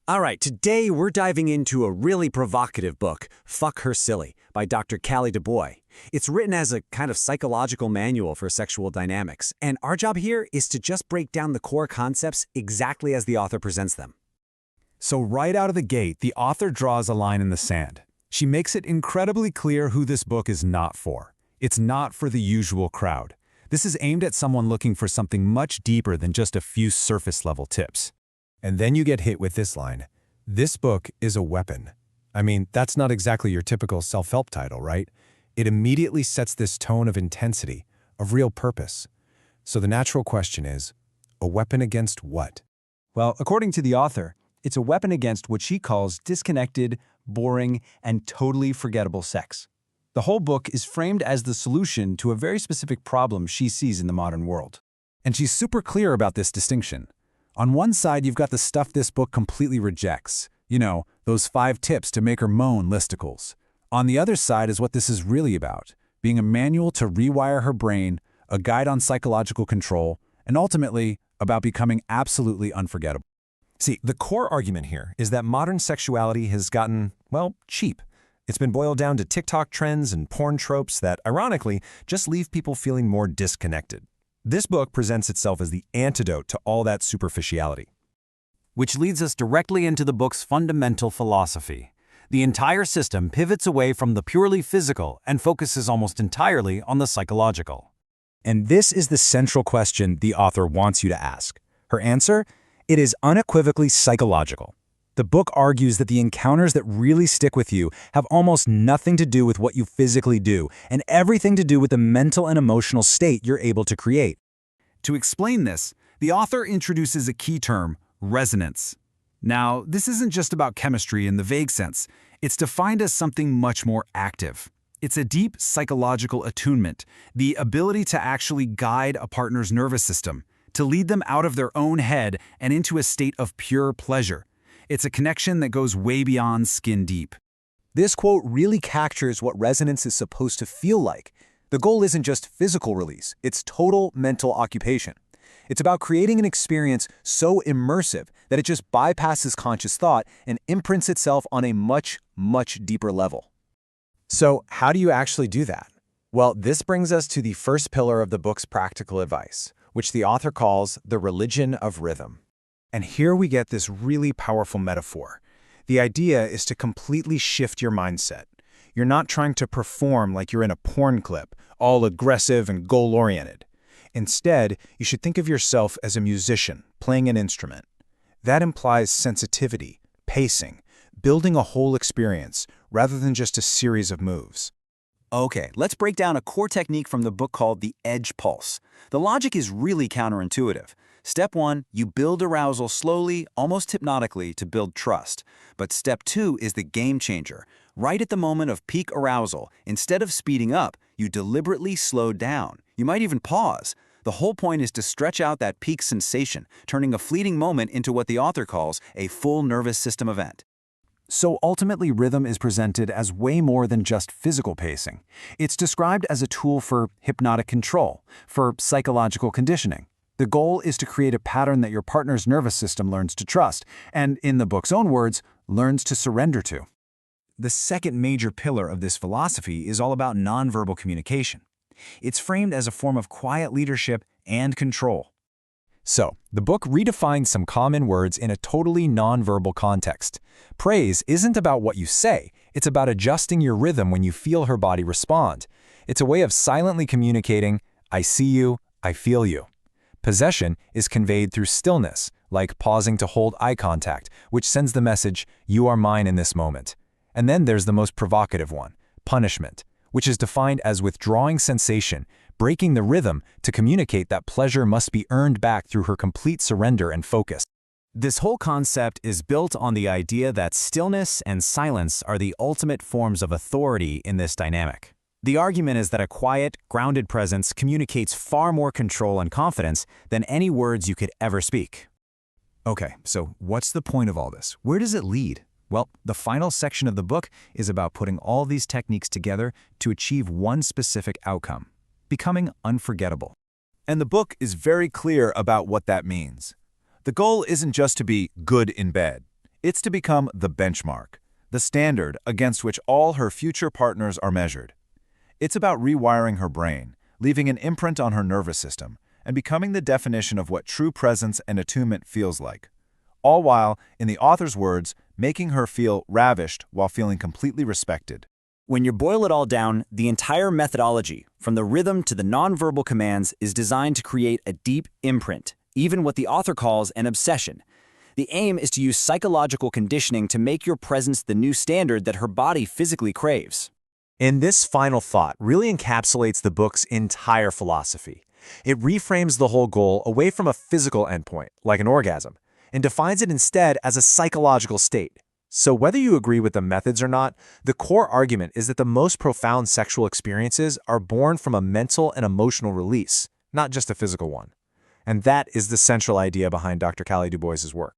All right, today we're diving into a really provocative book, Fuck Her Silly, by Dr. Callie DuBois. It's written as a kind of psychological manual for sexual dynamics, and our job here is to just break down the core concepts exactly as the author presents them. So right out of the gate, the author draws a line in the sand. She makes it incredibly clear who this book is not for. It's not for the usual crowd. This is aimed at someone looking for something much deeper than just a few surface-level tips. And then you get hit with this line. This book is a weapon. I mean, that's not exactly your typical self-help title, right? It immediately sets this tone of intensity, of real purpose. So the natural question is, a weapon against what? Well, according to the author, it's a weapon against what she calls disconnected, boring, and totally forgettable sex. The whole book is framed as the solution to a very specific problem she sees in the modern world. And she's super clear about this distinction. On one side, you've got the stuff this book completely rejects. You know, those 5 tips to make her moan listicles. On the other side is what this is really about, being a manual to rewire her brain, a guide on psychological control, and ultimately about becoming absolutely unforgettable. See, the core argument here is that modern sexuality has gotten, well, cheap. It's been boiled down to TikTok trends and porn tropes that, ironically, just leave people feeling more disconnected. This book presents itself as the antidote to all that superficiality. Which leads us directly into the book's fundamental philosophy. The entire system pivots away from the purely physical and focuses almost entirely on the psychological. And this is the central question the author wants you to ask. Her answer? It is unequivocally psychological. The book argues that the encounters that really stick with you have almost nothing to do with what you physically do, and everything to do with the mental and emotional state you're able to create. To explain this, the author introduces a key term, resonance. Now, this isn't just about chemistry in the vague sense. It's defined as something much more active. It's a deep psychological attunement, the ability to actually guide a partner's nervous system, to lead them out of their own head and into a state of pure pleasure. It's a connection that goes way beyond skin deep. This quote really captures what resonance is supposed to feel like. The goal isn't just physical release, it's total mental occupation. It's about creating an experience so immersive that it just bypasses conscious thought and imprints itself on a much, much deeper level. So, how do you actually do that? Well, this brings us to the first pillar of the book's practical advice, which the author calls the religion of rhythm. And here we get this really powerful metaphor. The idea is to completely shift your mindset. You're not trying to perform like you're in a porn clip, all aggressive and goal-oriented. Instead, you should think of yourself as a musician playing an instrument. That implies sensitivity, pacing, building a whole experience rather than just a series of moves. Okay, let's break down a core technique from the book called the edge pulse. The logic is really counterintuitive. Step 1, you build arousal slowly, almost hypnotically, to build trust. But step 2 is the game changer. Right at the moment of peak arousal, instead of speeding up, you deliberately slow down. You might even pause. The whole point is to stretch out that peak sensation, turning a fleeting moment into what the author calls a full nervous system event. So ultimately, rhythm is presented as way more than just physical pacing. It's described as a tool for hypnotic control, for psychological conditioning. The goal is to create a pattern that your partner's nervous system learns to trust, and in the book's own words, learns to surrender to. The second major pillar of this philosophy is all about nonverbal communication. It's framed as a form of quiet leadership and control. So, the book redefines some common words in a totally nonverbal context. Praise isn't about what you say, it's about adjusting your rhythm when you feel her body respond. It's a way of silently communicating, I see you, I feel you. Possession is conveyed through stillness, like pausing to hold eye contact, which sends the message, you are mine in this moment. And then there's the most provocative one, punishment, which is defined as withdrawing sensation, breaking the rhythm to communicate that pleasure must be earned back through her complete surrender and focus. This whole concept is built on the idea that stillness and silence are the ultimate forms of authority in this dynamic. The argument is that a quiet, grounded presence communicates far more control and confidence than any words you could ever speak. Okay, so what's the point of all this? Where does it lead? Well, the final section of the book is about putting all these techniques together to achieve one specific outcome: becoming unforgettable. And the book is very clear about what that means. The goal isn't just to be good in bed. It's to become the benchmark, the standard against which all her future partners are measured. It's about rewiring her brain, leaving an imprint on her nervous system, and becoming the definition of what true presence and attunement feels like. All while, in the author's words, making her feel ravished while feeling completely respected. When you boil it all down, the entire methodology, from the rhythm to the nonverbal commands, is designed to create a deep imprint, even what the author calls an obsession. The aim is to use psychological conditioning to make your presence the new standard that her body physically craves. And this final thought really encapsulates the book's entire philosophy. It reframes the whole goal away from a physical endpoint, like an orgasm, and defines it instead as a psychological state. So whether you agree with the methods or not, the core argument is that the most profound sexual experiences are born from a mental and emotional release, not just a physical one. And that is the central idea behind Dr. Callie Du Bois's work.